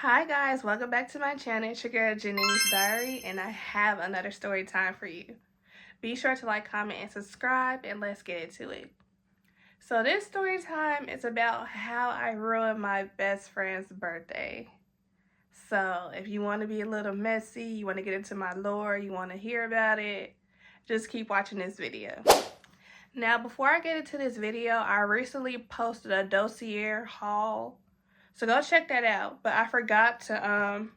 Hi guys, welcome back to my channel. It's your girl Janee's Diary, and I have another story time for you. Be sure to like, comment, and subscribe, and let's get into it. So this story time is about how I ruined my best friend's birthday. So if you want to be a little messy, you want to get into my lore, you want to hear about it, just keep watching this video. Now before I get into this video, I recently posted a dossier haul. So go check that out. But I forgot to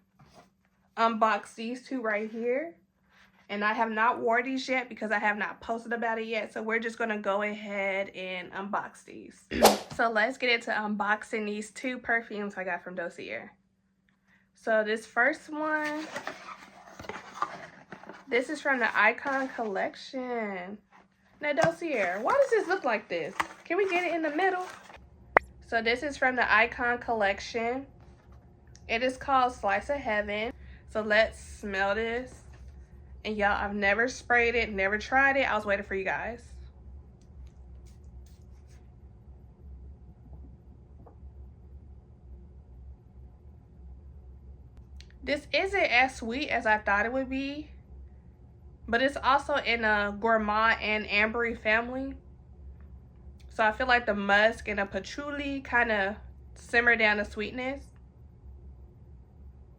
unbox these two right here. And I have not worn these yet because I have not posted about it yet. So we're just going to go ahead and unbox these. So let's get into unboxing these two perfumes I got from Dossier. So this first one, this is from the Icon collection. Now Dossier, why does this look like this? Can we get it in the middle? So this is from the Icon collection. It is called Slice of Heaven. So let's smell this. And y'all, I've never sprayed it, never tried it. I was waiting for you guys. This isn't as sweet as I thought it would be, but it's also in a gourmand and ambery family. So I feel like the musk and the patchouli kind of simmer down the sweetness.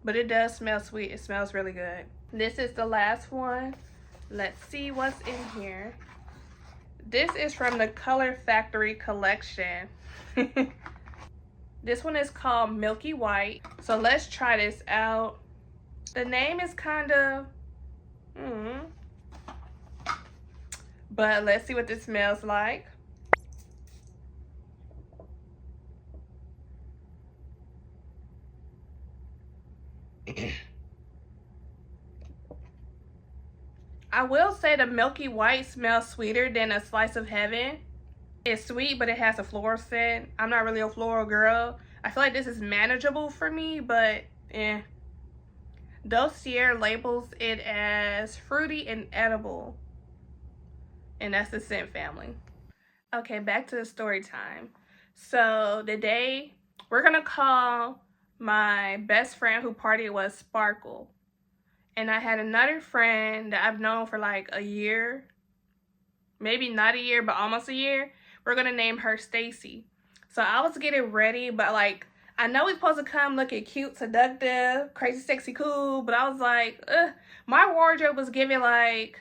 But it does smell sweet. It smells really good. This is the last one. Let's see what's in here. This is from the Color Factory collection. This one is called Milky White. So let's try this out. The name is kind of... But let's see what this smells like. I will say the Milky White smells sweeter than a Slice of Heaven. It's sweet, but it has a floral scent. I'm not really a floral girl. I feel like this is manageable for me, but Dossier labels it as fruity and edible. And that's the scent family. Okay, back to the story time. So the day we're gonna call my best friend who partied was Sparkle. And I had another friend that I've known for like a year. Maybe not a year, but almost a year. We're going to name her Stacy. So I was getting ready, but like, I know we're supposed to come looking cute, seductive, crazy, sexy, cool. But I was like, ugh. My wardrobe was giving like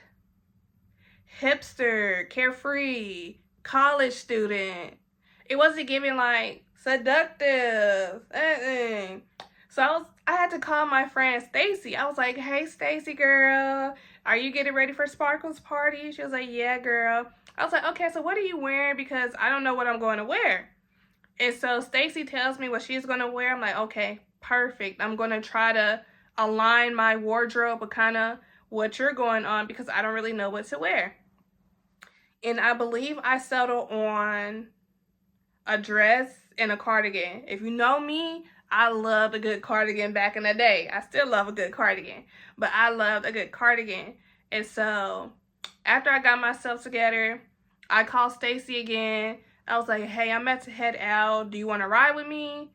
hipster, carefree, college student. It wasn't giving like seductive. So I had to call my friend Stacy. I was like, hey, Stacy, girl, are you getting ready for Sparkle's party? She was like, yeah, girl. I was like, okay, so what are you wearing? Because I don't know what I'm going to wear. And so Stacy tells me what she's going to wear. I'm like, okay, perfect. I'm going to try to align my wardrobe with kind of what you're going on because I don't really know what to wear. And I believe I settled on a dress and a cardigan. If you know me, I loved a good cardigan back in the day. I still love a good cardigan, but I loved a good cardigan. And so after I got myself together, I called Stacy again. I was like, hey, I'm about to head out. Do you want to ride with me?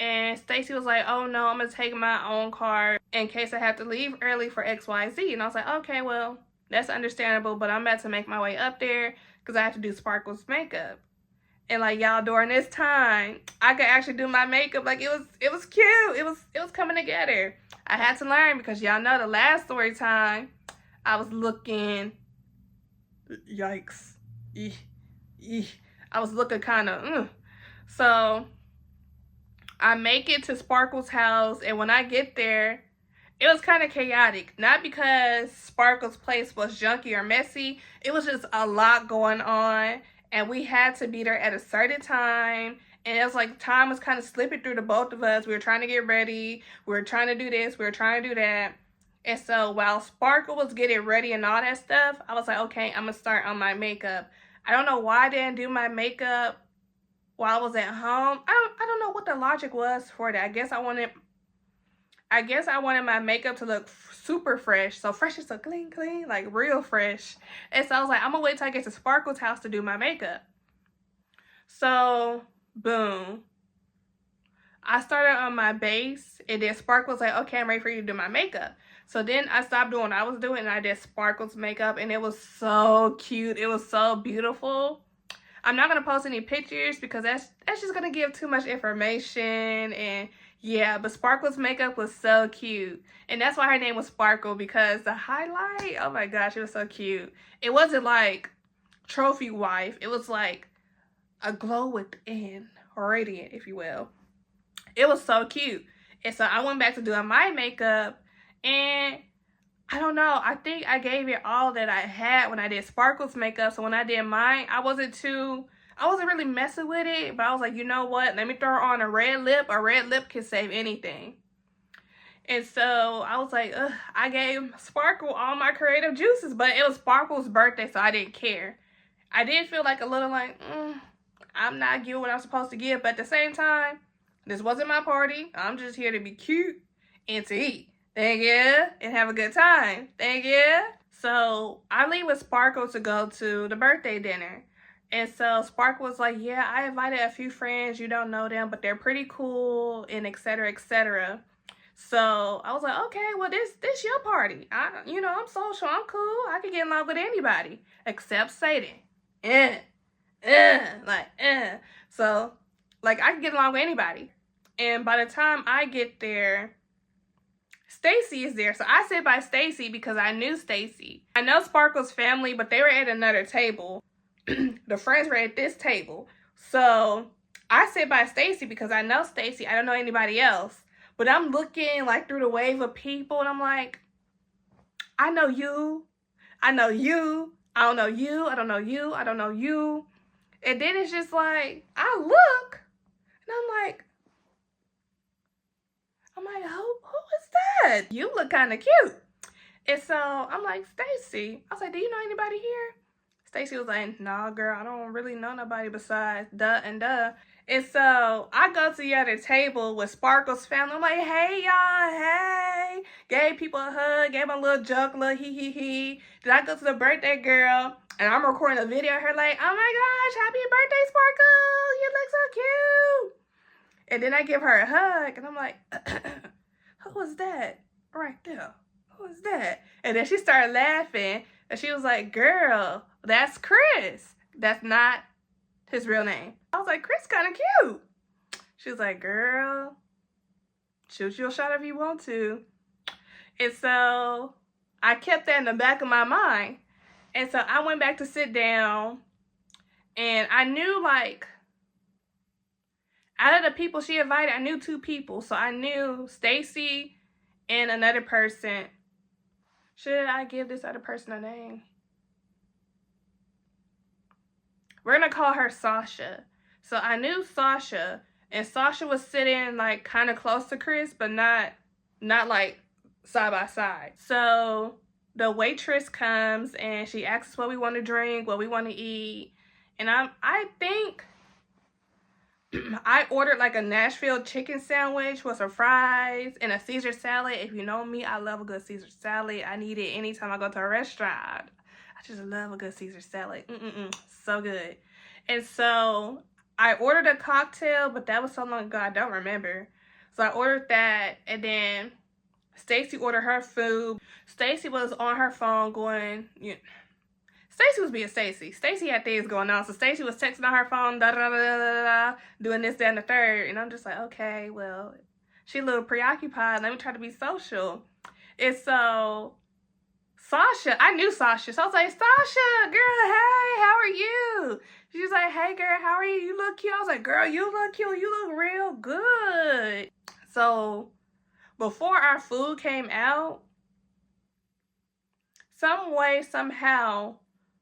And Stacy was like, oh no, I'm going to take my own car in case I have to leave early for XYZ. And I was like, okay, well, that's understandable, but I'm about to make my way up there because I have to do Sparkle's makeup. And like y'all, during this time, I could actually do my makeup. Like it was cute. It was coming together. I had to learn because y'all know the last story time, I was looking, yikes, I was looking kind of, So I make it to Sparkle's house, and when I get there, it was kind of chaotic. Not because Sparkle's place was junky or messy. It was just a lot going on. And we had to be there at a certain time. And it was like time was kind of slipping through the both of us. We were trying to get ready. We were trying to do this. We were trying to do that. And so while Sparkle was getting ready and all that stuff, I was like, okay, I'm going to start on my makeup. I don't know why I didn't do my makeup while I was at home. I don't know what the logic was for that. I guess I wanted my makeup to look super fresh. So fresh is so clean, like real fresh. And so I was like, I'm gonna wait till I get to Sparkle's house to do my makeup. So, boom. I started on my base, and then Sparkle was like, okay, I'm ready for you to do my makeup. So then I stopped doing what I was doing, and I did Sparkle's makeup, and it was so cute. It was so beautiful. I'm not gonna post any pictures because that's just gonna give too much information, and yeah, but Sparkle's makeup was so cute. And that's why her name was Sparkle, because the highlight, oh my gosh, it was so cute. It wasn't like trophy wife, it was like a glow within, radiant, if you will. It was so cute. And so I went back to doing my makeup, and I don't know, I think I gave it all that I had when I did Sparkle's makeup. So when I did mine, I wasn't really messing with it, but I was like, you know what? Let me throw on a red lip. A red lip can save anything. And so I was like, ugh, I gave Sparkle all my creative juices, but it was Sparkle's birthday, so I didn't care. I did feel like a little like, I'm not giving what I'm supposed to give, but at the same time, this wasn't my party. I'm just here to be cute and to eat. Thank you, and have a good time. Thank you. So I leave with Sparkle to go to the birthday dinner. And so Sparkle was like, yeah, I invited a few friends. You don't know them, but they're pretty cool, and etc., etc. So I was like, okay, well, this your party. I'm social. I'm cool. I can get along with anybody except Satan. So, like, I can get along with anybody. And by the time I get there, Stacy is there. So I sit by Stacy because I knew Stacy. I know Sparkle's family, but they were at another table. The friends were at this table. So I sit by Stacy because I know Stacy. I don't know anybody else. But I'm looking like through the wave of people, and I'm like, I know you. I know you. I don't know you. I don't know you. I don't know you. And then it's just like, I look, and I'm like, who is that? You look kind of cute. And so I'm like, Stacy. I was like, do you know anybody here? Stacy was like, nah, girl, I don't really know nobody besides duh and duh. And so I go to the other table with Sparkle's family. I'm like, hey, y'all, hey. Gave people a hug, gave them a little joke, little hee. Then I go to the birthday girl, and I'm recording a video of her like, oh my gosh, happy birthday, Sparkle. You look so cute. And then I give her a hug, and I'm like, who was that right there? Who is that? And then she started laughing, and she was like, girl, that's Chris. That's not his real name. I was like, Chris kind of cute. She was like, girl, shoot you a shot if you want to. And so I kept that in the back of my mind. And so I went back to sit down, and I knew, like, out of the people she invited, I knew 2 people. So I knew Stacy and another person. Should I give this other person a name? We're going to call her Sasha. So I knew Sasha, and Sasha was sitting like kind of close to Chris, but not like side by side. So the waitress comes, and she asks us what we want to drink, what we want to eat. And I think I ordered like a Nashville chicken sandwich with some fries and a Caesar salad. If you know me, I love a good Caesar salad. I need it anytime I go to a restaurant. I just love a good Caesar salad. So good. And so I ordered a cocktail, but that was so long ago, I don't remember. So I ordered that, and then Stacy ordered her food. Stacy was on her phone going, Stacy was being Stacy. Stacy had things going on. So Stacy was texting on her phone, doing this, that, and the third. And I'm just like, okay, well, she a little preoccupied. Let me try to be social. And so Sasha, I knew Sasha. So I was like, Sasha, girl, hey, how are you? She was like, hey, girl, how are you? You look cute. I was like, girl, you look cute. You look real good. So before our food came out, some way, somehow,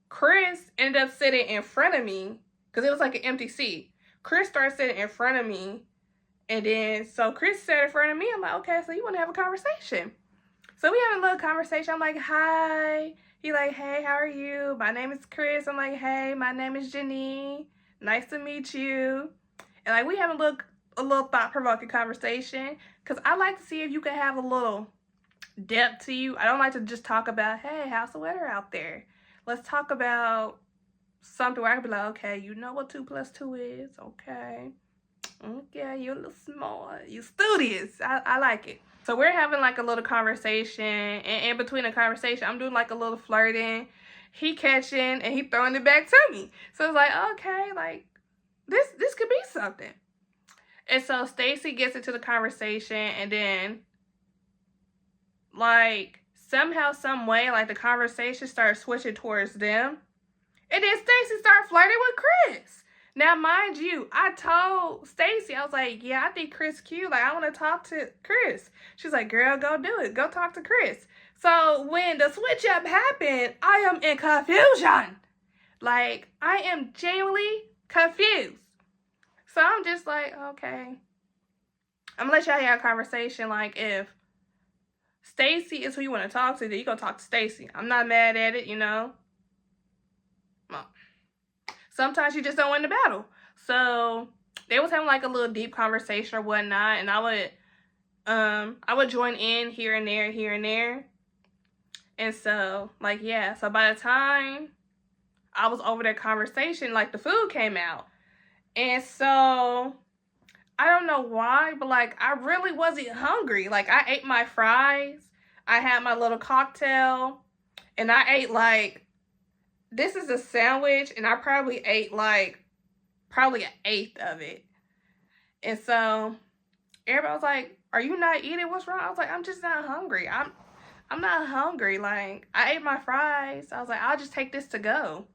Chris ended up sitting in front of me because it was like an empty seat. Chris started sitting in front of me, and then so Chris sat in front of me. I'm like, okay, so you want to have a conversation? So we have a little conversation. I'm like, hi. He like, hey, how are you? My name is Chris. I'm like, hey, my name is Janee. Nice to meet you. And like we have a little thought-provoking conversation, because I like to see if you can have a little depth to you. I don't like to just talk about, hey, how's the weather out there? Let's talk about something where I can be like, okay, you know what 2 + 2 is, okay. Okay, you're a little smart. You studious. I like it. So we're having like a little conversation, and in between the conversation, I'm doing like a little flirting. He catching and he throwing it back to me. So it's like, okay, like this could be something. And so Stacy gets into the conversation, and then like somehow, some way, like the conversation starts switching towards them. And then Stacy started flirting with Chris. Now, mind you, I told Stacy, I was like, yeah, I think Chris cute. Like, I want to talk to Chris. She's like, girl, go do it. Go talk to Chris. So when the switch up happened, I am in confusion. Like, I am genuinely confused. So I'm just like, okay. I'm going to let y'all have a conversation. Like, if Stacy is who you want to talk to, then you go talk to Stacy. I'm not mad at it, you know. Well, sometimes you just don't win the battle. So they was having like a little deep conversation or whatnot, and I would join in here and there. And so, like, yeah. So by the time I was over that conversation, like, the food came out. And so I don't know why, but like, I really wasn't hungry. Like, I ate my fries, I had my little cocktail, and I ate like, this is a sandwich, and I probably ate like probably an eighth of it. And so everybody was like, are you not eating? What's wrong? I was like, I'm just not hungry. I'm not hungry. Like, I ate my fries. I was like, I'll just take this to go.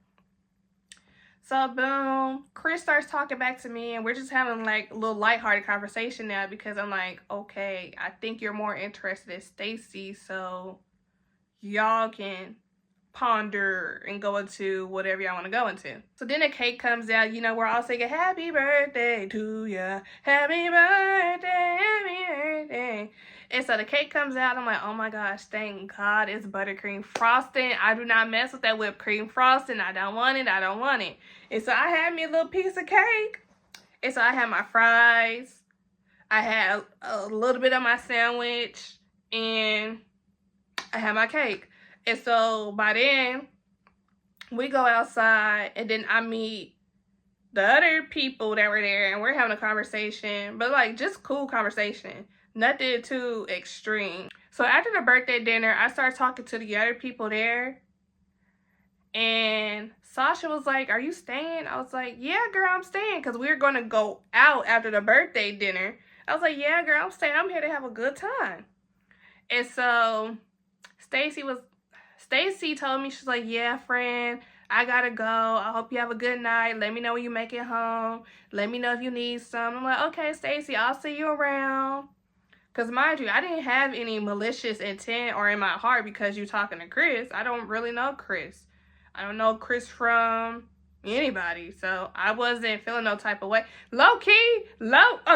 So boom, Chris starts talking back to me, and we're just having like a little lighthearted conversation now, because I'm like, okay, I think you're more interested in Stacy, so y'all can ponder and go into whatever y'all want to go into. So then the cake comes out, you know, we're all singing happy birthday to ya, happy birthday, happy birthday. And so the cake comes out, I'm like, oh my gosh, thank God it's buttercream frosting. I do not mess with that whipped cream frosting. I don't want it. And so I had me a little piece of cake. And so I had my fries, I had a little bit of my sandwich, and I had my cake. And so by then, we go outside, and then I meet the other people that were there, and we're having a conversation, but like just cool conversation, nothing too extreme. So after the birthday dinner, I started talking to the other people there, and Sasha was like, are you staying? I was like, yeah, girl, I'm staying, because we were going to go out after the birthday dinner. I was like, yeah, girl, I'm staying. I'm here to have a good time. And so Stacy told me, she's like, yeah, friend, I gotta go. I hope you have a good night. Let me know when you make it home. Let me know if you need some. I'm like, okay, Stacy, I'll see you around. Because mind you, I didn't have any malicious intent or in my heart because you talking to Chris. I don't really know Chris. I don't know Chris from anybody. So I wasn't feeling no type of way. Low-key, I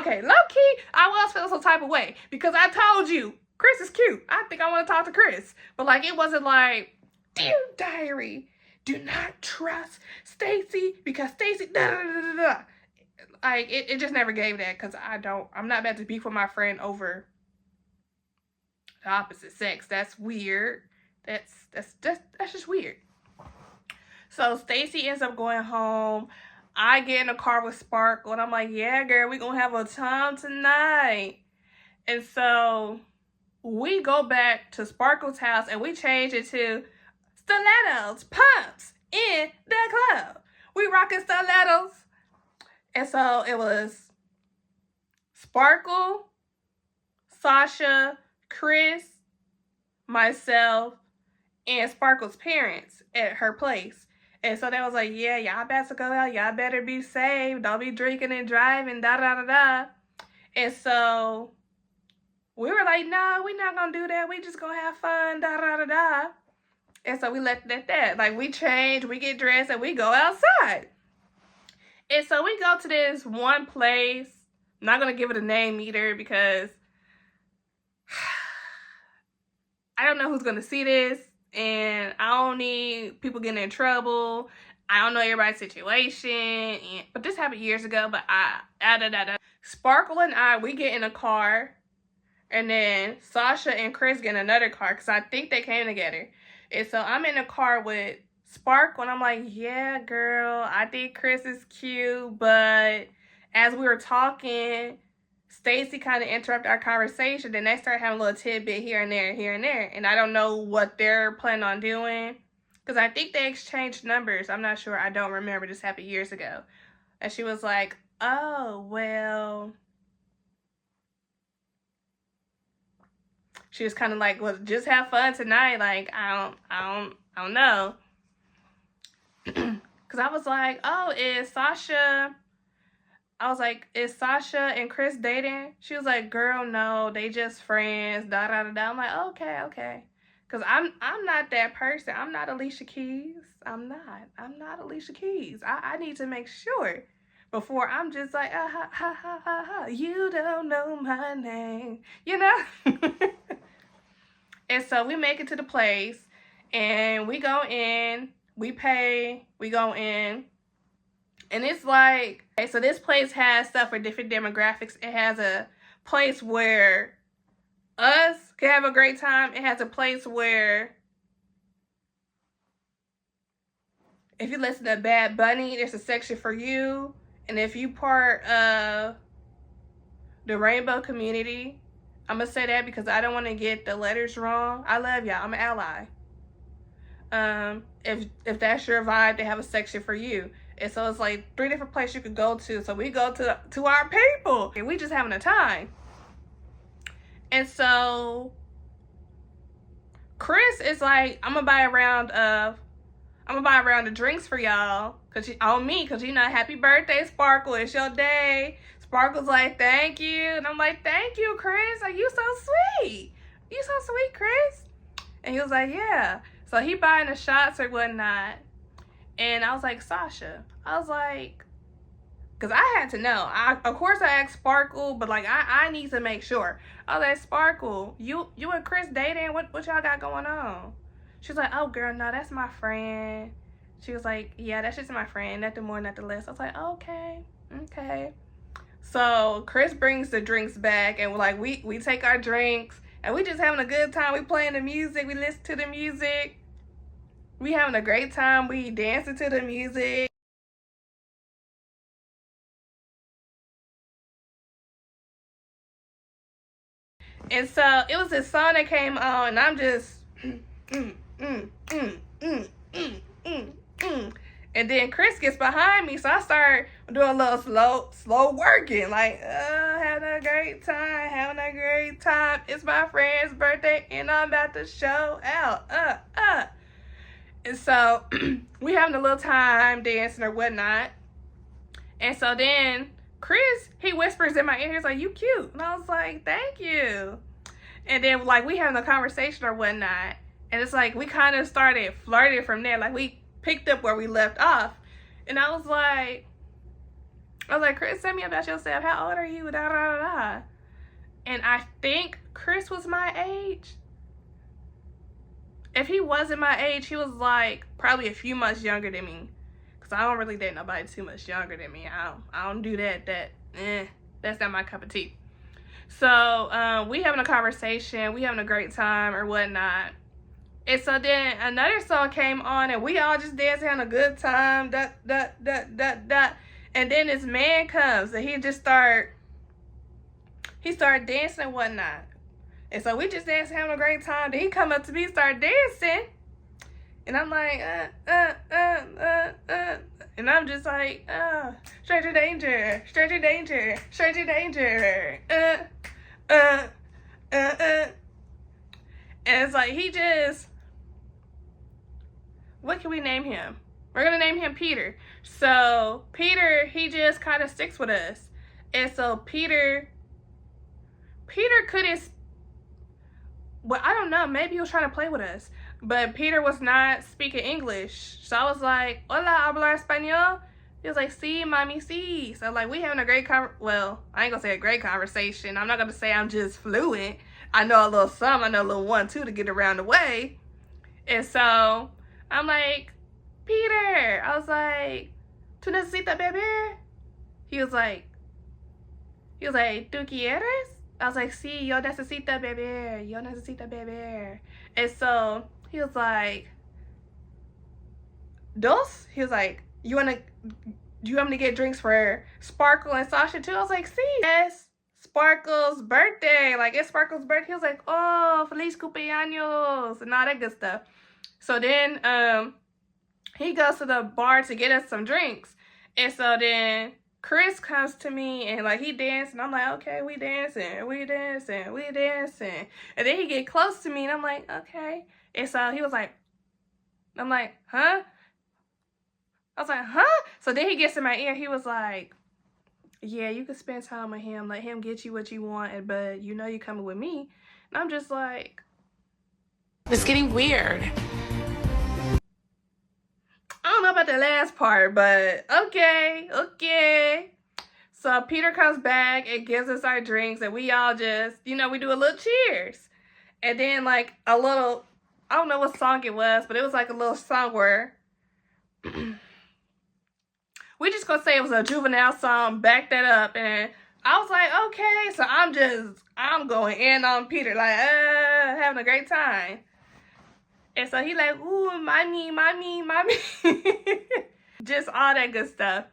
was feeling some type of way because I told you, Chris is cute. I think I want to talk to Chris. But like, it wasn't like, dear diary, do not trust Stacy because Stacy, da da da da da. Like, it just never gave that, because I'm not about to beef with my friend over the opposite sex. That's weird. That's just weird. So Stacy ends up going home. I get in a car with Sparkle, and I'm like, yeah, girl, we gonna have a time tonight. And so we go back to Sparkle's house, and we change it to stilettos, pumps in the club. We rocking stilettos. And so it was Sparkle, Sasha, Chris, myself, and Sparkle's parents at her place. And so they was like, yeah, y'all better go out. Y'all better be safe. Don't be drinking and driving, da da da da. And so we were like, no, we're not going to do that. We just going to have fun, da da da da. And so we left it at that. Like, we change, we get dressed, and we go outside. And so we go to this one place. I'm not going to give it a name either, because I don't know who's going to see this, and I don't need people getting in trouble. I don't know everybody's situation, but this happened years ago, but Sparkle and I, we get in a car, and then Sasha and Chris get in another car, because I think they came together. And so I'm in a car with Sparkle, and I'm like, yeah, girl, I think Chris is cute, but as we were talking, Stacy kind of interrupted our conversation. Then they started having a little tidbit here and there, here and there. And I don't know what they're planning on doing. Because I think they exchanged numbers. I'm not sure. I don't remember. This happened years ago. And she was like, oh, well. She was kind of like, well, just have fun tonight. Like, I don't know. Because I was like, oh, is Sasha... I was like, is Sasha and Chris dating? She was like, girl, no, they just friends, da da da da. I'm like, okay. Cause I'm not that person. I'm not Alicia Keys. I'm not Alicia Keys. I need to make sure before I'm just like, ha ha ha ha ha. You don't know my name, you know? And so we make it to the place and we go in, we pay, we go in. And it's like, okay, so this place has stuff for different demographics. It has a place where us can have a great time. It has a place where if you listen to Bad Bunny, there's a section for you. And if you part of the rainbow community, I'm going to say that because I don't want to get the letters wrong. I love y'all. I'm an ally. If that's your vibe, they have a section for you. And so it's like 3 different places you could go to. So we go to our people. And we just having a time. And so Chris is like, I'm gonna buy a round of drinks for y'all. On me, cause you know, happy birthday, Sparkle. It's your day. Sparkle's like, thank you. And I'm like, thank you, Chris. Like, you so sweet. You so sweet, Chris. And he was like, yeah. So he buying the shots or whatnot. And I was like, Sasha, I was like, because I had to know. Of course, I asked Sparkle, but like, I need to make sure. I was like, Sparkle, you and Chris dating? What y'all got going on? She was like, oh, girl, no, that's my friend. She was like, yeah, that's just my friend. Nothing more, nothing less. I was like, okay. So Chris brings the drinks back, and like, we take our drinks, and we just having a good time. We playing the music. We listen to the music. We having a great time. We dancing to the music. And so it was this song that came on, and I'm just And then Chris gets behind me, so I start doing a little slow working, like having a great time. It's my friend's birthday, and I'm about to show out. And so we having a little time dancing or whatnot. And so then Chris, he whispers in my ear, he's like, you cute. And I was like, thank you. And then like we having a conversation or whatnot. And it's like we kind of started flirting from there. Like we picked up where we left off. And I was like, Chris, tell me about yourself. How old are you? Da, da, da, da. And I think Chris was my age. If he wasn't my age, he was like probably a few months younger than me. Cause I don't really date nobody too much younger than me. I don't do that. That's not my cup of tea. So we having a conversation, we having a great time or whatnot. And so then another song came on, and we all just dancing, having a good time. And then this man comes, and he started dancing and whatnot. And so we just dancing, having a great time. Then he come up to me, start dancing. And I'm like, And I'm just like, stranger danger, stranger danger, stranger danger. And it's like, he just, what can we name him? We're going to name him Peter. So Peter, he just kind of sticks with us. And so Peter couldn't, well, I don't know. Maybe he was trying to play with us. But Peter was not speaking English. So I was like, hola, habla español? He was like, sí, mami, sí. So like, we having a great well, I ain't gonna say a great conversation. I'm not gonna say I'm just fluent. I know a little some, I know a little 1, 2 to get around the way. And so I'm like, Peter. I was like, ¿tú necesitas beber? He was like, ¿tú quieres? I was like, sí, yo necesito beber. And so he was like, dos? He was like, you wanna do you want me to get drinks for Sparkle and Sasha too? I was like, see, yes, Sparkle's birthday. Like, it's Sparkle's birthday. He was like, oh, feliz cumpleaños and all that good stuff. So then he goes to the bar to get us some drinks. And so then Chris comes to me and like he dancing. I'm like, okay, we dancing. And then he get close to me and I'm like, okay. And so he was like, I'm like, huh? I was like, huh? So then he gets in my ear. He was like, yeah, you can spend time with him. Let him get you what you want, but you know you coming with me. And I'm just like, it's getting weird. I don't know about the last part, but okay. So Peter comes back and gives us our drinks, and we all just, we do a little cheers. And then like a little, I don't know what song it was, but it was like a little song where we just gonna say it was a Juvenile song, back that up, and I was like, okay, so I'm going in on Peter, like, having a great time. And so he like, ooh, mommy. Just all that good stuff.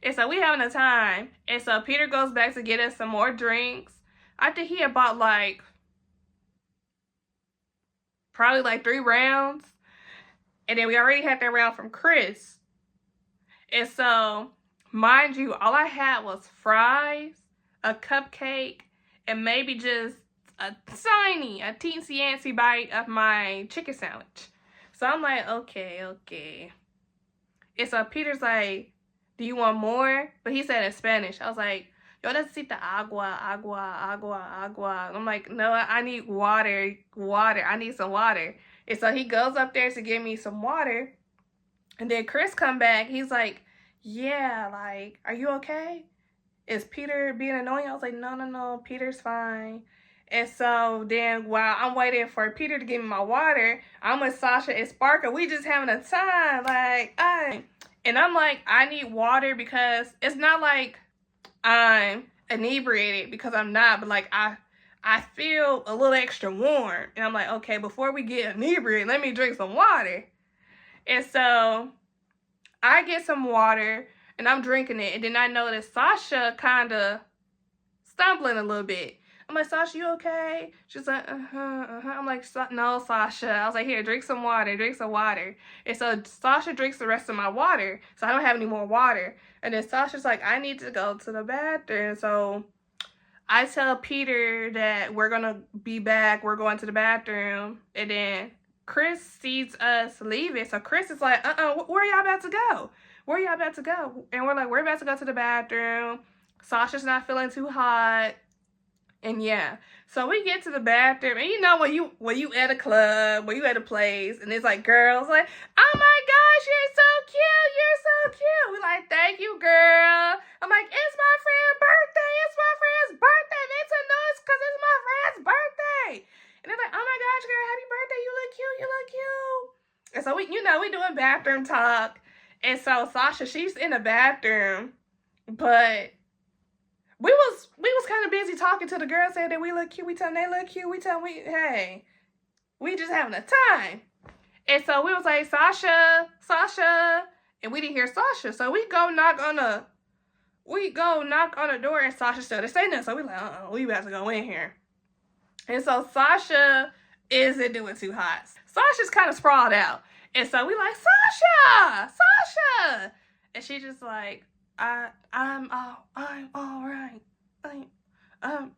And so we having a time. And so Peter goes back to get us some more drinks. I think he had bought like, probably like 3 rounds. And then we already had that round from Chris. And so, mind you, all I had was fries, a cupcake, and maybe just a teensy-antsy bite of my chicken sandwich. So I'm like, okay. And so Peter's like, do you want more? But he said in Spanish. I was like, yo necesita agua. I'm like, no, I need water. I need some water. And so he goes up there to give me some water. And then Chris come back. He's like, yeah, like, are you okay? Is Peter being annoying? I was like, no, Peter's fine. And so then while I'm waiting for Peter to give me my water, I'm with Sasha and Sparkle. We just having a time, like, and I'm like, I need water because it's not like I'm inebriated, because I'm not, but like I feel a little extra warm. And I'm like, okay, before we get inebriated, let me drink some water. And so I get some water and I'm drinking it. And then I notice Sasha kind of stumbling a little bit. I'm like, Sasha, you okay? She's like, I'm like, no, Sasha. I was like, here, drink some water. And so Sasha drinks the rest of my water. So I don't have any more water. And then Sasha's like, I need to go to the bathroom. So I tell Peter that we're going to be back. We're going to the bathroom. And then Chris sees us leaving. So Chris is like, where y'all about to go? And we're like, we're about to go to the bathroom. Sasha's not feeling too hot. And yeah, so we get to the bathroom, and when you at a club, when you at a place, and it's like girls like, oh my gosh, you're so cute. We're like, thank you, girl. I'm like, it's my friend's birthday. Make some noise because it's my friend's birthday. And they're like, oh my gosh, girl, happy birthday. You look cute. And so we doing bathroom talk. And so Sasha, she's in the bathroom, but we was kind of busy talking to the girls, saying that we look cute. We tell them they look cute. We tell them hey, we just having a time. And so we was like, Sasha, and we didn't hear Sasha. So we go knock on the door, and Sasha still didn't say nothing. So we like, we about to go in here. And so Sasha isn't doing too hot. Sasha's kind of sprawled out. And so we like, Sasha. And she just like, I'm all right. I'm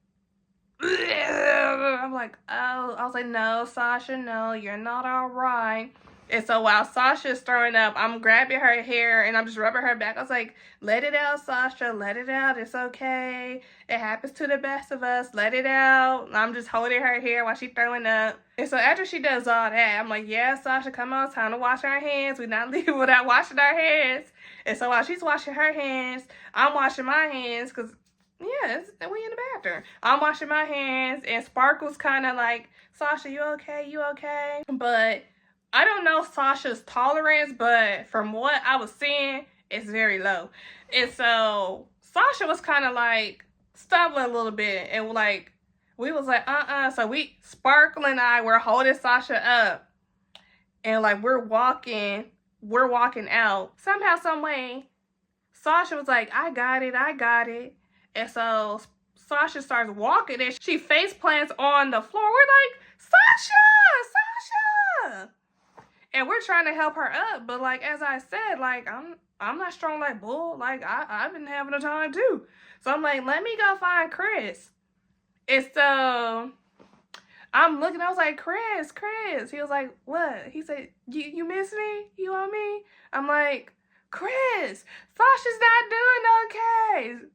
like, oh, I was like, no, Sasha, no, you're not all right. And so while Sasha's throwing up, I'm grabbing her hair and I'm just rubbing her back. I was like, let it out, Sasha, let it out. It's okay. It happens to the best of us. Let it out. I'm just holding her hair while she's throwing up. And so after she does all that, I'm like, yeah, Sasha, come on, time to wash our hands. We're not leaving without washing our hands. And so while she's washing her hands, I'm washing my hands because, yeah, we in the bathroom. I'm washing my hands, and Sparkle's kind of like, Sasha, you okay? But I don't know Sasha's tolerance, but from what I was seeing, it's very low. And so Sasha was kind of like stumbling a little bit, and like we was like, So Sparkle and I were holding Sasha up, and like we're walking out. Somehow, some way, Sasha was like, I got it, I got it. And so Sasha starts walking and she face plants on the floor. We're like, Sasha, Sasha. And we're trying to help her up. But like, as I said, like, I'm not strong like bull. Like, I've been having a time too. So I'm like, let me go find Chris. And so I'm looking, I was like, Chris. He was like, what? He said, you miss me? You want me? I'm like, Chris, Sasha's not doing okay.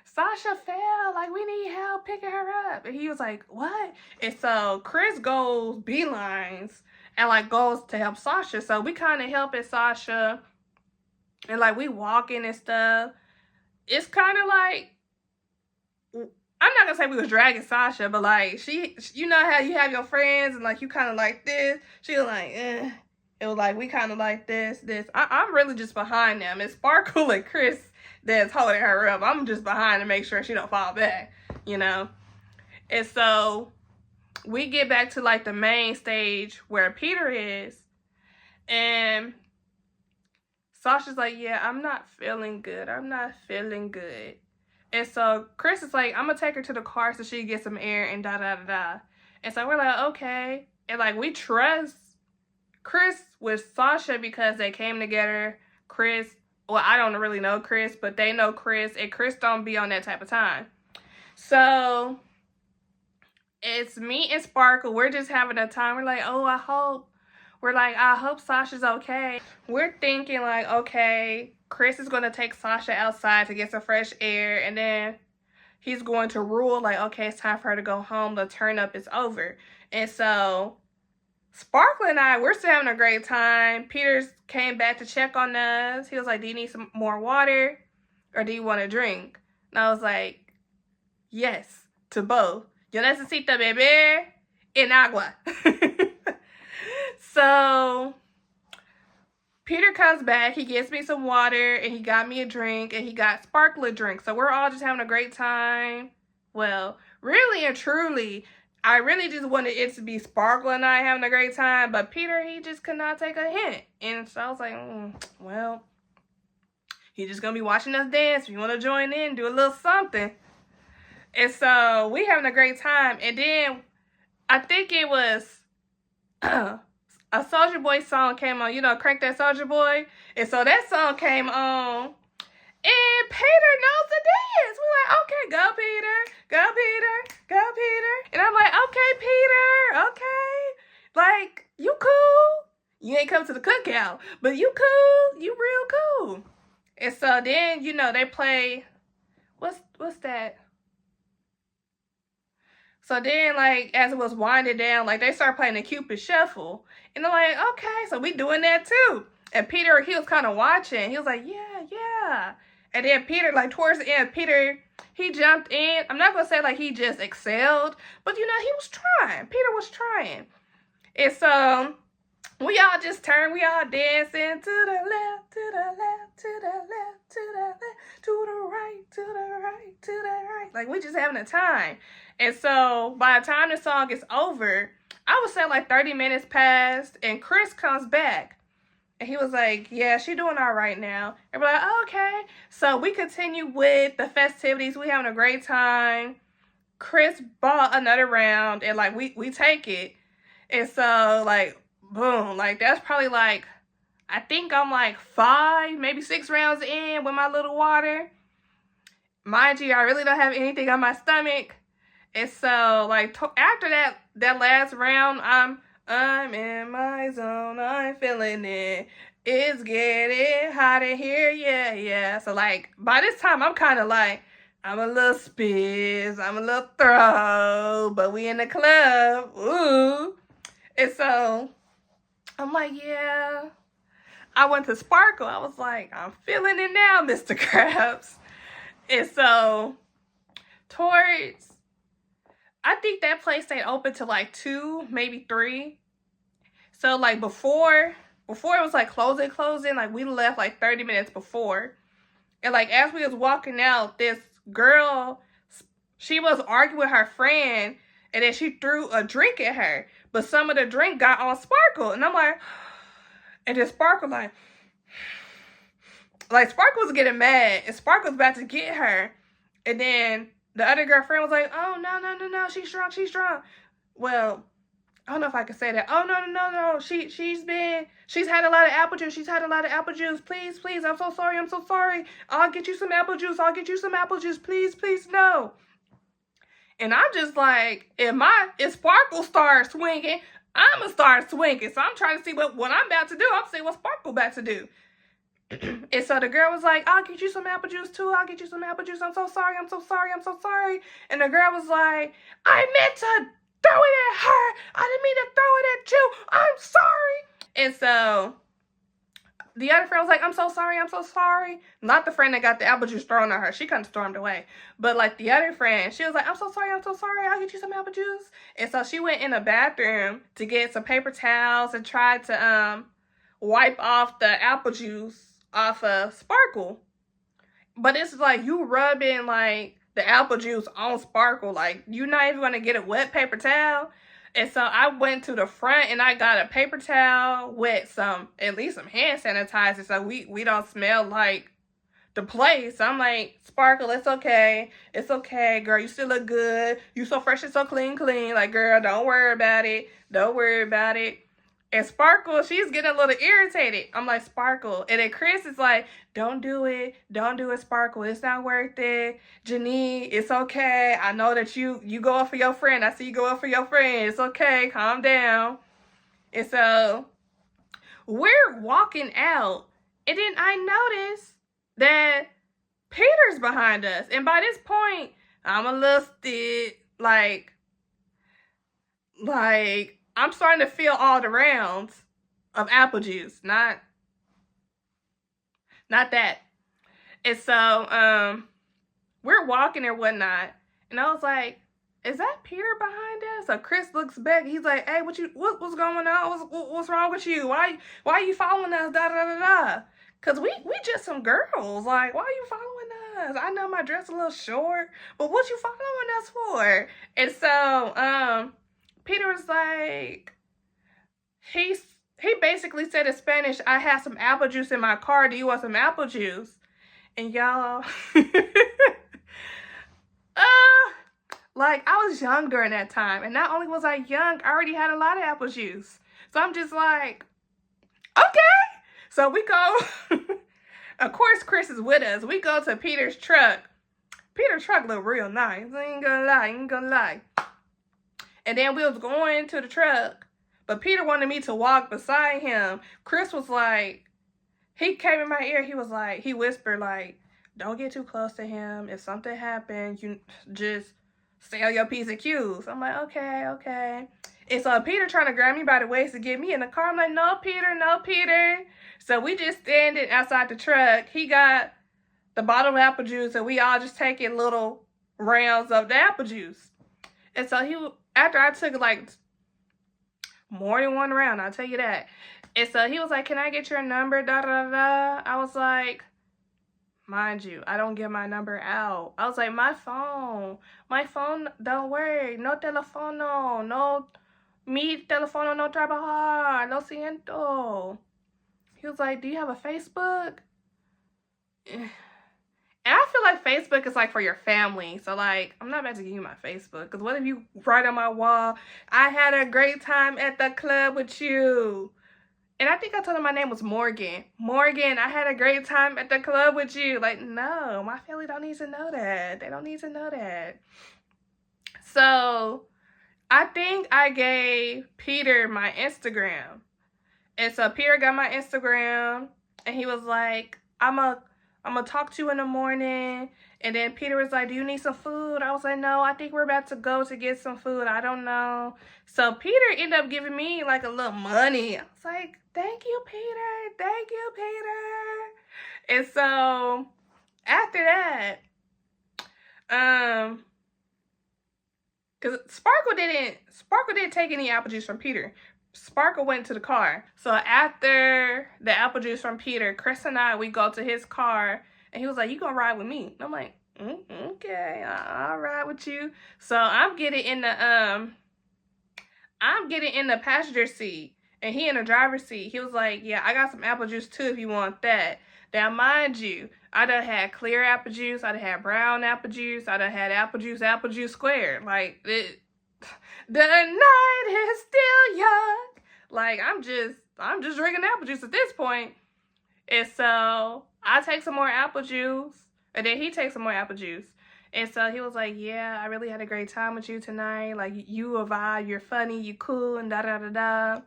Sasha fell. Like, we need help picking her up. And he was like, what? And so Chris goes beelines and like goes to help Sasha. So we kind of helping Sasha. And like we walking and stuff. It's kind of like, I'm not gonna say we was dragging Sasha, but like she, you know how you have your friends and like you kind of like this. She was like, eh. It was like we kind of like this. I'm really just behind them. It's Sparkle and Chris that's holding her up. I'm just behind to make sure she don't fall back, you know. And so we get back to like the main stage where Peter is, and Sasha's like, yeah, I'm not feeling good. And so Chris is like, I'm gonna take her to the car so she can get some air and da da da da. And so we're like, okay. And like we trust Chris with Sasha because they came together. Chris, well, I don't really know Chris, but they know Chris, and Chris don't be on that type of time. So it's me and Sparkle. We're just having a time. We're like, oh, I hope Sasha's okay. We're thinking like, okay, Chris is going to take Sasha outside to get some fresh air, and then he's going to rule like, okay, it's time for her to go home. The turn up is over. And so Sparkle and I, we're still having a great time. Peters came back to check on us. He was like, do you need some more water or do you want a drink? And I was like, yes, to both. Yo necesito beber en agua. So Peter comes back, he gets me some water, and he got me a drink, and he got Sparkle a drink. So we're all just having a great time. Well, really and truly, I really just wanted it to be Sparkle and I having a great time, but Peter, he just could not take a hint. And so I was like, well, he's just gonna be watching us dance. If you want to join in, do a little something. And so we having a great time. And then I think it was a Soulja Boy song came on, you know, Crank That Soulja Boy. And so that song came on, and Peter knows the dance. We're like, okay, go Peter, go Peter, go Peter. And I'm like, okay, Peter, okay. Like, you cool. You ain't come to the cookout, but you cool. You real cool. And so then, you know, they play, what's that? So then, like, as it was winding down, like, they started playing the Cupid Shuffle. And I'm like, okay, so we doing that too. And Peter, he was kind of watching. He was like, yeah. And then Peter, like, towards the end, Peter, he jumped in. I'm not going to say, like, he just excelled. But, you know, he was trying. Peter was trying. And so we all just turned. We all dancing to the left, to the left, to the left, to the left, to the right, to the right, to the right. Like, we just having a time. And so by the time the song is over, I would say like 30 minutes passed, and Chris comes back. And he was like, yeah, she doing all right now. And we're like, oh, okay. So we continue with the festivities. We having a great time. Chris bought another round, and like we take it. And so like, boom, like that's probably like, I think I'm like 5, maybe 6 rounds in with my little water. Mind you, I really don't have anything on my stomach. And so, like, after that last round, I'm in my zone, I'm feeling it. It's getting hot in here, yeah. So, like, by this time, I'm kind of like, I'm a little spizz, I'm a little throw, but we in the club, ooh. And so, I'm like, yeah. I went to Sparkle. I was like, I'm feeling it now, Mr. Krabs. And so, towards, I think that place stayed open till like 2, maybe 3. So like before it was like closing, like we left like 30 minutes before. And like as we was walking out, this girl, she was arguing with her friend, and then she threw a drink at her. But some of the drink got on Sparkle. And I'm like, and then Sparkle like, Like, Sparkle was getting mad, and Sparkle was about to get her. And then the other girlfriend was like, oh, no, she's drunk, she's drunk. Well, I don't know if I can say that. Oh, no. She's had a lot of apple juice. She's had a lot of apple juice. Please, I'm so sorry. I'll get you some apple juice. Please, no. And I'm just like, if Sparkle starts swinging, I'm going to start swinging. So I'm trying to see what I'm about to do. I'm seeing what Sparkle about to do. And so the girl was like, I'll get you some apple juice too. I'm so sorry. And the girl was like, I meant to throw it at her. I didn't mean to throw it at you. I'm sorry. And so the other friend was like, I'm so sorry. Not the friend that got the apple juice thrown at her. She kind of stormed away. But like the other friend, she was like, I'm so sorry. I'll get you some apple juice. And so she went in the bathroom to get some paper towels and tried to wipe off the apple juice off of Sparkle. But it's like you rubbing like the apple juice on Sparkle. Like, you're not even going to get a wet paper towel. And so I went to the front and I got a paper towel with at least some hand sanitizer so we don't smell like the place. So I'm like, Sparkle, it's okay. It's okay, girl. You still look good. You so fresh and so clean. Like, girl, don't worry about it. And Sparkle, she's getting a little irritated. I'm like, Sparkle. And then Chris is like, don't do it, Sparkle. It's not worth it. Janee, it's okay. I know that you go up for your friend. I see you go up for your friend. It's okay. Calm down. And so we're walking out. And then I notice that Peter's behind us. And by this point, I'm a little like, I'm starting to feel all the rounds of apple juice. Not that. And so, we're walking or whatnot. And I was like, is that Peter behind us? So Chris looks back. He's like, hey, what's going on? What's wrong with you? Why are you following us? Cause we just some girls. Like, why are you following us? I know my dress a little short, but what you following us for? And so, Peter was like, he basically said in Spanish, I have some apple juice in my car. Do you want some apple juice? And y'all, like, I was young during that time. And not only was I young, I already had a lot of apple juice. So I'm just like, okay. So we go, of course, Chris is with us. We go to Peter's truck. Peter's truck looked real nice. I ain't gonna lie. And then we was going to the truck, but Peter wanted me to walk beside him. Chris was like, he came in my ear. He whispered like, don't get too close to him. If something happens, you just sell your P's and Q's. I'm like, okay. And so Peter trying to grab me by the waist to get me in the car. I'm like, no, Peter. So we just standing outside the truck. He got the bottle of apple juice, and we all just taking little rounds of the apple juice. And so after I took like more than one round, I'll tell you that. And so he was like, can I get your number? I was like, mind you, I don't give my number out. I was like, my phone, don't worry. No telefono, no, mi telefono no trabajar, lo siento. He was like, do you have a Facebook? And I feel like Facebook is like for your family. So like, I'm not about to give you my Facebook. Because what if you write on my wall, I had a great time at the club with you. And I think I told him my name was Morgan. Morgan, I had a great time at the club with you. Like, no, my family don't need to know that. They don't need to know that. So I think I gave Peter my Instagram. And so Peter got my Instagram. And he was like, I'm gonna talk to you in the morning. And then Peter was like, do you need some food? I was like, no, I think we're about to go to get some food. I don't know. So Peter ended up giving me like a little money. I was like, thank you, Peter. And so after that, because Sparkle didn't take any apple juice from Peter. Sparkle went to the car. So after the apple juice from Peter, Chris and I, we go to his car, and he was like, you gonna ride with me? And I'm like, okay, I'll ride with you. So I'm getting in the passenger seat, and he in the driver's seat. He was like, yeah, I got some apple juice too if you want that. Now, mind you, I done had clear apple juice, I done had brown apple juice, I done had apple juice squared. Like, the night is still young. Like, I'm just drinking apple juice at this point. And so I take some more apple juice, and then he takes some more apple juice. And so he was like, yeah, I really had a great time with you tonight. Like, you a vibe, you're funny, you cool, and da-da-da-da.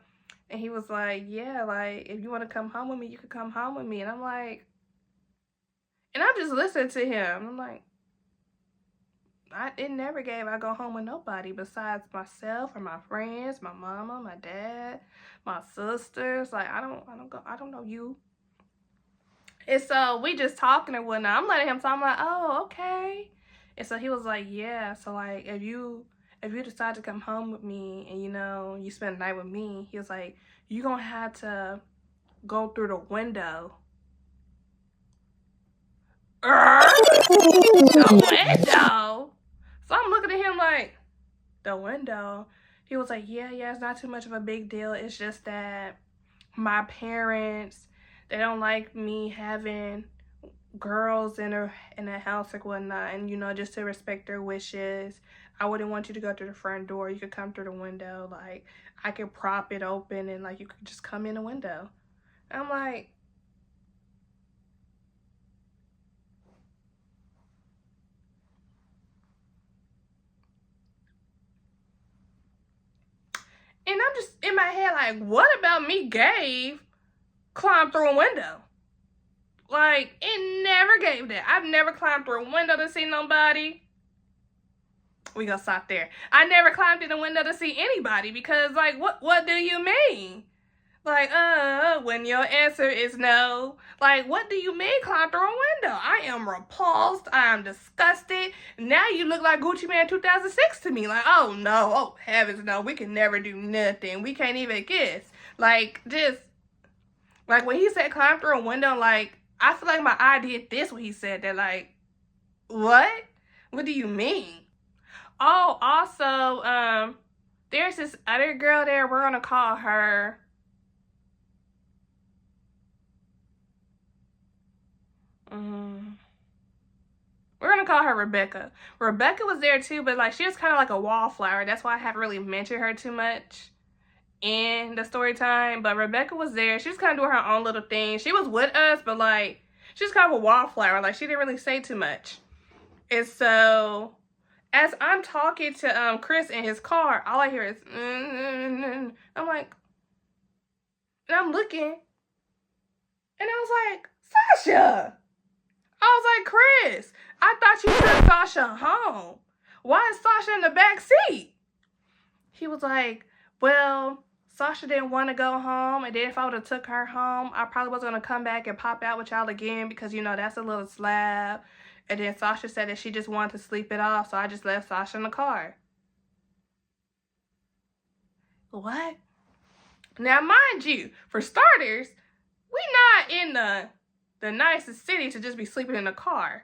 And he was like, yeah, like, if you want to come home with me, you could come home with me. And I'm like, and I'm just listening to him. I'm like, it never gave I go home with nobody besides myself or my friends, my mama, my dad, my sisters. Like, I don't know you. And so we just talking and whatnot. I'm letting him talk. I'm like, oh, okay. And so he was like, yeah. So like, if you decide to come home with me and you spend the night with me, he was like, you gonna have to go through the window. The window. So I'm looking at him like, the window. He was like, yeah, it's not too much of a big deal. It's just that my parents, they don't like me having girls in a house or whatnot, and just to respect their wishes, I wouldn't want you to go through the front door. You could come through the window. Like, I could prop it open and like you could just come in the window. And I'm like, and I'm just in my head like, what about me gave climb through a window? Like, it never gave that. I've never climbed through a window to see nobody. We gonna stop there. I never climbed in a window to see anybody because, like, what do you mean? Like, when your answer is no. Like, what do you mean climb through a window? I am repulsed. I am disgusted. Now you look like Gucci Man 2006 to me. Like, oh no. Oh, heavens no. We can never do nothing. We can't even kiss. Like, just, like, when he said climb through a window, like, I feel like my eye did this when he said that. Like, what? What do you mean? Oh, also, there's this other girl there. We're gonna call her. We're gonna call her Rebecca. Rebecca was there too, but like she was kind of like a wallflower. That's why I haven't really mentioned her too much in the story time. But Rebecca was there. She was kind of doing her own little thing. She was with us, but like she's kind of a wallflower. Like she didn't really say too much. And so as I'm talking to Chris in his car, all I hear is I'm like, and I'm looking, and I was like, Sasha. I was like, Chris, I thought you took Sasha home. Why is Sasha in the back seat? He was like, well, Sasha didn't want to go home, and then if I would have took her home, I probably was going to come back and pop out with y'all again because, that's a little slab. And then Sasha said that she just wanted to sleep it off, so I just left Sasha in the car. What? Now, mind you, for starters, we not in the nicest city to just be sleeping in a car.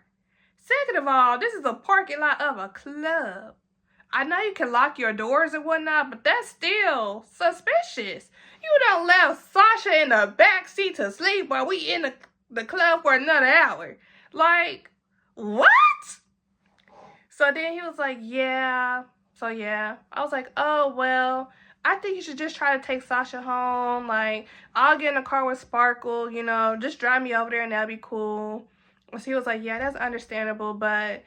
Second of all, this is a parking lot of a club. I know you can lock your doors and whatnot, but that's still suspicious. You don't left Sasha in the back seat to sleep while we in the club for another hour. Like, what? So then he was like, yeah. So yeah. I was like, oh, well, I think you should just try to take Sasha home. Like, I'll get in the car with Sparkle, just drive me over there and that'll be cool. So he was like, yeah, that's understandable, but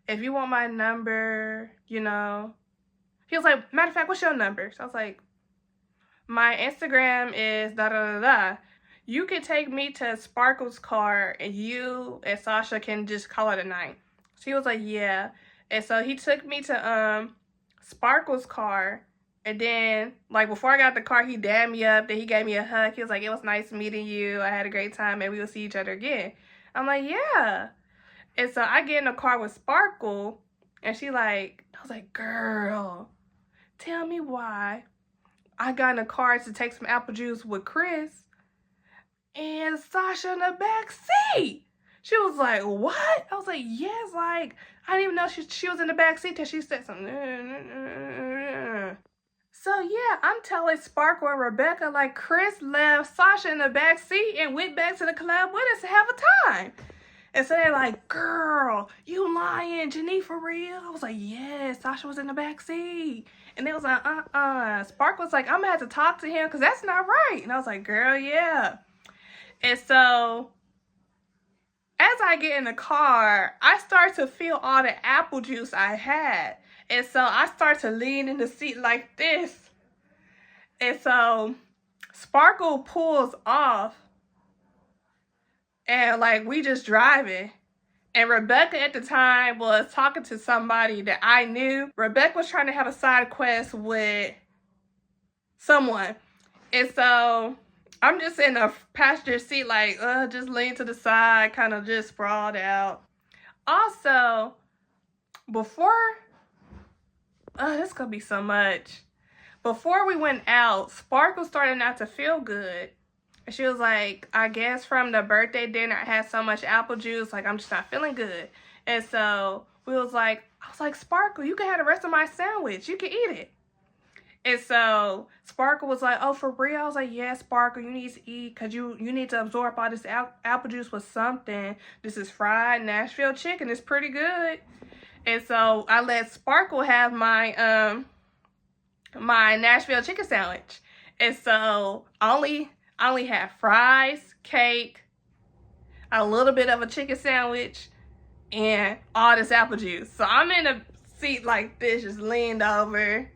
if you want my number, he was like, matter of fact, what's your number? So I was like, my Instagram is da-da-da-da. You can take me to Sparkle's car and you and Sasha can just call it a night. So he was like, yeah. And so he took me to Sparkle's car. And then, like, before I got the car, he dabbed me up. Then he gave me a hug. He was like, it was nice meeting you. I had a great time. Maybe we'll see each other again. I'm like, yeah. And so I get in the car with Sparkle. And I was like, girl, tell me why I got in the car to take some apple juice with Chris and Sasha in the back seat. She was like, what? I was like, yes, like, I didn't even know she was in the back seat till she said something. So yeah, I'm telling Sparkle and Rebecca, like, Chris left Sasha in the back seat and went back to the club with us to have a time. And so they're like, girl, you lying, Janee, for real? I was like, yes, Sasha was in the back seat. And they was like, Sparkle was like, I'm gonna have to talk to him because that's not right. And I was like, girl, yeah. And so as I get in the car, I start to feel all the apple juice I had. And so I start to lean in the seat like this. And so Sparkle pulls off. And like we just driving. And Rebecca at the time was talking to somebody that I knew. Rebecca was trying to have a side quest with someone. And so I'm just in the passenger seat like, just lean to the side, kind of just sprawled out. Also, before, this could be so much. Before we went out, Sparkle started not to feel good. And she was like, I guess from the birthday dinner, I had so much apple juice, like I'm just not feeling good. And so I was like, Sparkle, you can have the rest of my sandwich. You can eat it. And so Sparkle was like, oh, for real? I was like, yeah, Sparkle, you need to eat because you need to absorb all this apple juice with something. This is fried Nashville chicken. It's pretty good. And so I let Sparkle have my my Nashville chicken sandwich. And so I only had fries, cake, a little bit of a chicken sandwich, and all this apple juice. So I'm in a seat like this, just leaned over.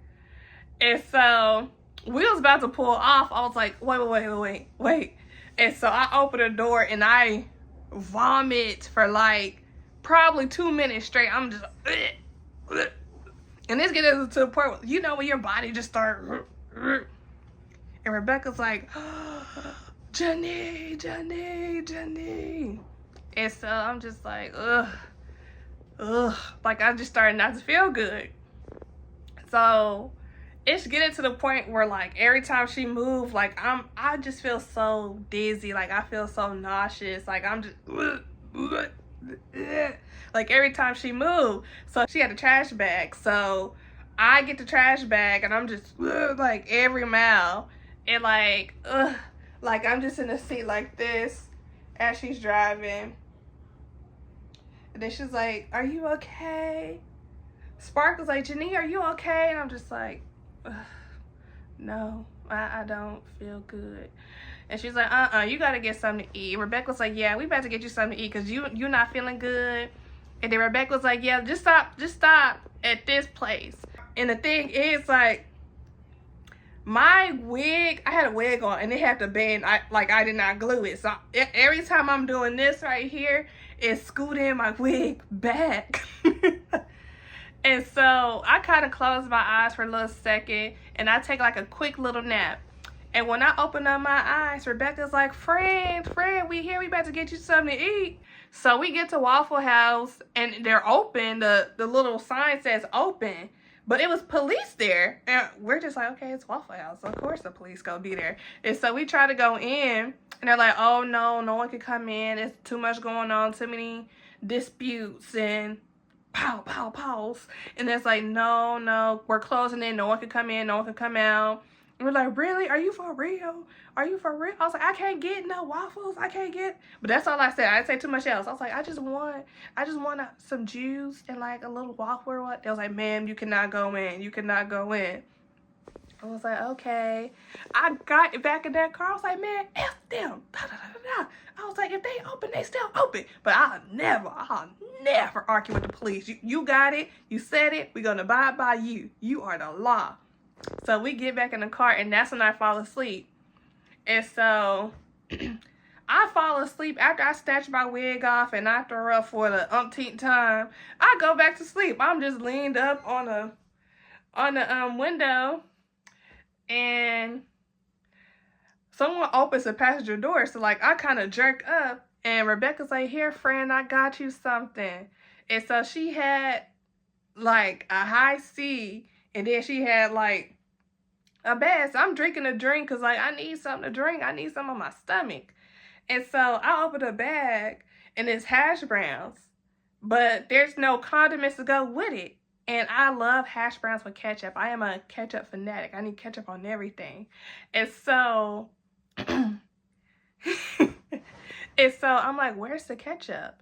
And so we was about to pull off. I was like, wait. And so I open the door and I vomit for like probably 2 minutes straight. I'm just, and this getting to the point where, you know, when your body just start, and Rebecca's like, Janee. And so I'm just like, like I just started not to feel good. So it's getting to the point where like every time she moved, like I just feel so dizzy, like I feel so nauseous, like I'm just like every time she moved. So she had a trash bag, so I get the trash bag and I'm just like every mile, and like I'm just in the seat like this as she's driving. And then she's like, are you okay? Sparkle's like, Janee, are you okay? And I'm just like, no, I don't feel good. And she's like, you gotta get something to eat. Rebecca's like, yeah, we about to get you something to eat because you're not feeling good. And then Rebecca's like, yeah, just stop at this place. And the thing is, like, my wig, I had a wig on and it had to bend. I did not glue it. So every time I'm doing this right here, it's scooting my wig back. And so I kind of closed my eyes for a little second and I take like a quick little nap. And when I open up my eyes, Rebecca's like, friend, we here, we about to get you something to eat. So we get to Waffle House and they're open. The little sign says open, but it was police there. And we're just like, okay, it's Waffle House. Of course the police gonna be there. And so we try to go in and they're like, oh no one can come in. It's too much going on, too many disputes and pows. And it's like, no, we're closing in. No one can come in, no one can come out. And we're like, really? Are you for real? I was like, I can't get no waffles. I can't get. But that's all I said. I didn't say too much else. I was like, I just want some juice and like a little waffle or what. They was like, ma'am, you cannot go in. You cannot go in. I was like, okay. I got back in that car. I was like, man, F them. I was like, if they open, they still open. But I'll never argue with the police. You got it. You said it. We're going to abide by you. You are the law. So we get back in the car, and that's when I fall asleep. And so I fall asleep after I snatch my wig off and I throw up for the umpteenth time. I go back to sleep. I'm just leaned up on the window, and someone opens the passenger door. So like I kind of jerk up, and Rebecca's like, here, friend, I got you something. And so she had like a high C, and then she had like a bag. So I'm drinking a drink because like I need something to drink. I need something on my stomach. And so I open the bag and it's hash browns, but there's no condiments to go with it. And I love hash browns with ketchup. I am a ketchup fanatic. I need ketchup on everything. And so, and so I'm like, where's the ketchup?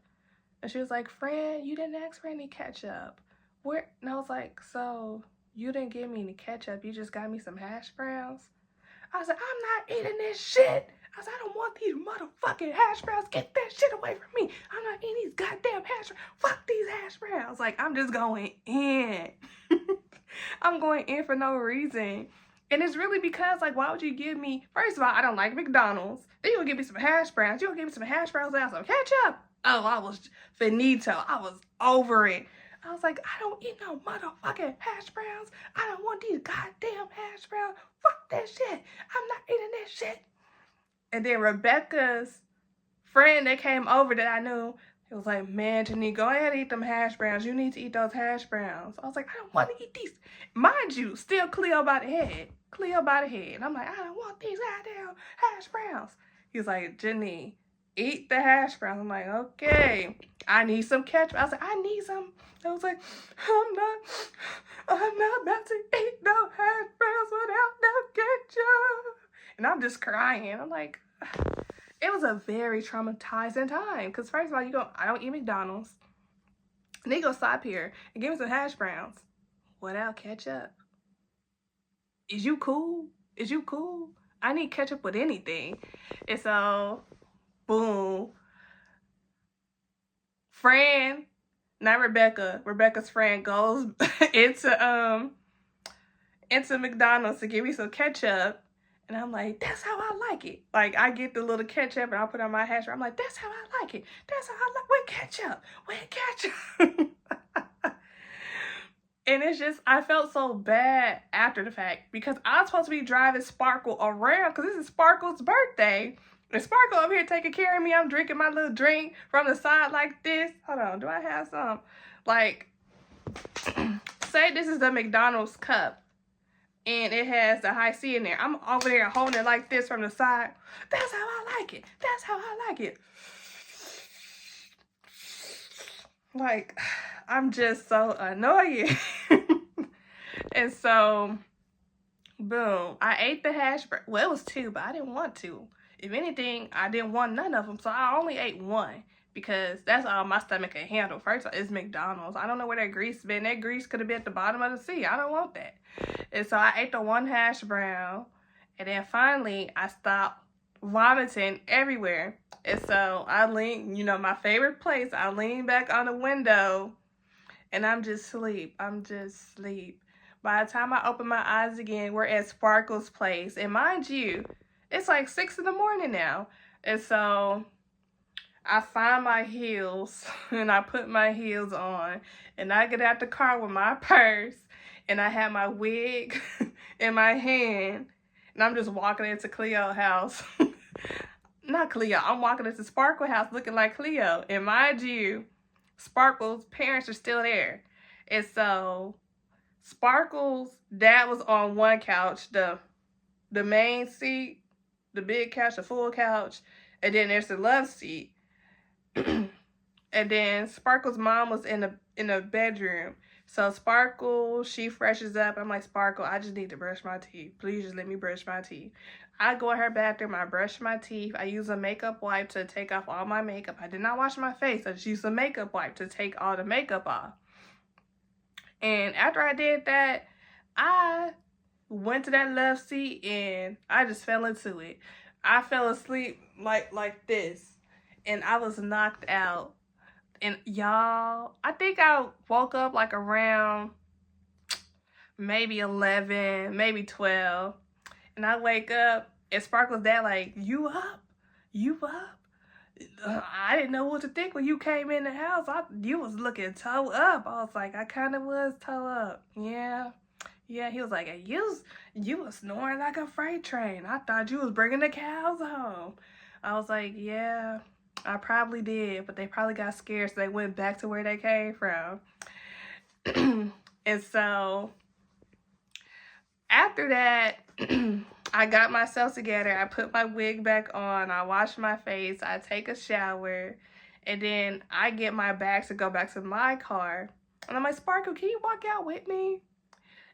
And she was like, friend, you didn't ask for any ketchup. Where? And I was like, so you didn't give me any ketchup. You just got me some hash browns. I was like, I'm not eating this shit. I said, I don't want these motherfucking hash browns. Get that shit away from me. I'm not eating these goddamn hash browns. Fuck these hash browns. Like, I'm just going in. I'm going in for no reason. And it's really because, like, why would you give me, first of all, I don't like McDonald's. Then you'll give me some hash browns. You'll give me some hash browns and some ketchup. Oh, I was finito. I was over it. I was like, I don't eat no motherfucking hash browns. I don't want these goddamn hash browns. Fuck that shit. I'm not eating this shit. And then Rebecca's friend that came over that I knew, he was like, man, Janee, go ahead and eat them hash browns. You need to eat those hash browns. I was like, I don't want to eat these. Mind you, still Cleo by the head. Cleo by the head. And I'm like, I don't want these goddamn hash browns. He was like, Janee, eat the hash browns. I'm like, okay. I need some ketchup. I was like, I need some. I was like, I'm not about to eat no hash browns without no ketchup. And I'm just crying. I'm like, it was a very traumatizing time. Because first of all, I don't eat McDonald's. And they go stop here and give me some hash browns without ketchup. Is you cool? Is you cool? I need ketchup with anything. And so, boom. Fran, not Rebecca. Rebecca's friend goes into McDonald's to give me some ketchup. And I'm like, that's how I like it. Like, I get the little ketchup and I put on my hash brown. I'm like, that's how I like it. That's how I like with ketchup. And it's just, I felt so bad after the fact because I was supposed to be driving Sparkle around because this is Sparkle's birthday. And Sparkle over here taking care of me. I'm drinking my little drink from the side like this. Hold on, do I have some? Like, say this is the McDonald's cup. And it has the high C in there. I'm over there holding it like this from the side. That's how I like it. That's how I like it. Like, I'm just so annoying. And so, boom. I ate the hash brown. Well, it was 2, but I didn't want to. If anything, I didn't want none of them. So I only ate 1. Because that's all my stomach can handle. First of all, it's McDonald's. I don't know where that grease been. That grease could have been at the bottom of the sea. I don't want that. And so I ate the 1 hash brown. And then finally, I stopped vomiting everywhere. And so I leaned, my favorite place, I leaned back on the window. And I'm just asleep. I'm just asleep. By the time I open my eyes again, we're at Sparkle's place. And mind you, it's like 6 in the morning now. And so I find my heels and I put my heels on and I get out the car with my purse and I have my wig in my hand and I'm just walking into Cleo's house. Not Cleo, I'm walking into Sparkle's house looking like Cleo. And mind you, Sparkle's parents are still there. And so Sparkle's dad was on one couch, the main seat, the big couch, the full couch, and then there's the love seat. And then Sparkle's mom was in the bedroom. So Sparkle, she freshes up. I'm like, Sparkle, I just need to brush my teeth. Please just let me brush my teeth. I go in her bathroom, I brush my teeth. I use a makeup wipe to take off all my makeup. I did not wash my face. I just used a makeup wipe to take all the makeup off. And after I did that, I went to that love seat and I just fell into it. I fell asleep like this. And I was knocked out. And y'all, I think I woke up like around maybe 11, maybe 12. And I wake up and Sparkle's dad like, you up? You up? I didn't know what to think when you came in the house. You was looking toe up. I was like, I kind of was toe up. Yeah. He was like, hey, you was snoring like a freight train. I thought you was bringing the cows home. I was like, yeah. I probably did, but they probably got scared, so they went back to where they came from. And so, after that, I got myself together. I put my wig back on. I wash my face. I take a shower. And then I get my bags to go back to my car. And I'm like, Sparkle, can you walk out with me?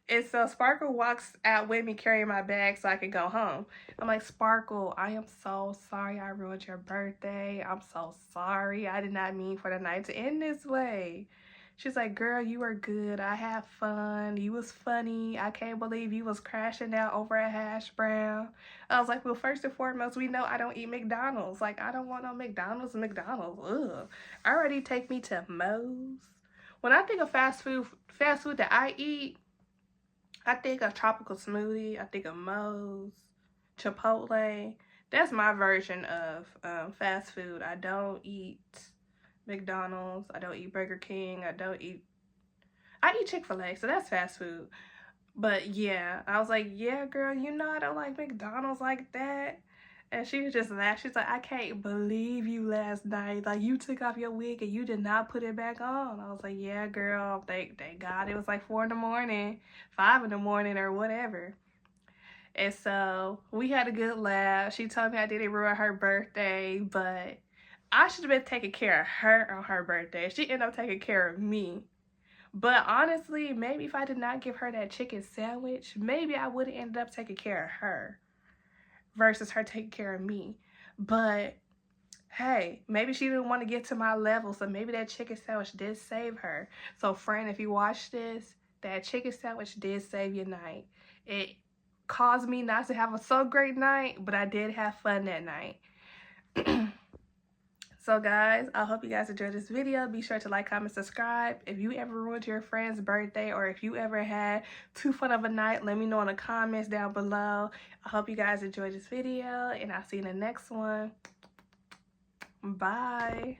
And so Sparkle walks out with me carrying my bag so I can go home. I'm like, Sparkle, I am so sorry I ruined your birthday. I'm so sorry. I did not mean for the night to end this way. She's like, girl, you were good. I had fun. You was funny. I can't believe you was crashing out over a hash brown. I was like, well, first and foremost, we know I don't eat McDonald's. Like, I don't want no McDonald's. Ugh. Already take me to Moe's. When I think of fast food that I eat, I think of tropical smoothie. I think of Moe's, Chipotle. That's my version of fast food. I don't eat McDonald's. I don't eat Burger King. I eat Chick-fil-A, so that's fast food. But yeah, I was like, yeah, girl, you know I don't like McDonald's like that. And she was just laughing. She's like, I can't believe you last night. Like, you took off your wig and you did not put it back on. I was like, yeah, girl, thank God it was like 4 in the morning, 5 in the morning or whatever. And so we had a good laugh. She told me I didn't ruin her birthday, but I should have been taking care of her on her birthday. She ended up taking care of me. But honestly, maybe if I did not give her that chicken sandwich, maybe I would have ended up taking care of her versus her taking care of me. But hey, maybe she didn't want to get to my level, so maybe that chicken sandwich did save her. So friend, if you watch this, that chicken sandwich did save your night. It caused me not to have a so great night, but I did have fun that night. So guys, I hope you guys enjoyed this video. Be sure to like, comment, subscribe. If you ever ruined your friend's birthday or if you ever had too fun of a night, let me know in the comments down below. I hope you guys enjoyed this video and I'll see you in the next one. Bye.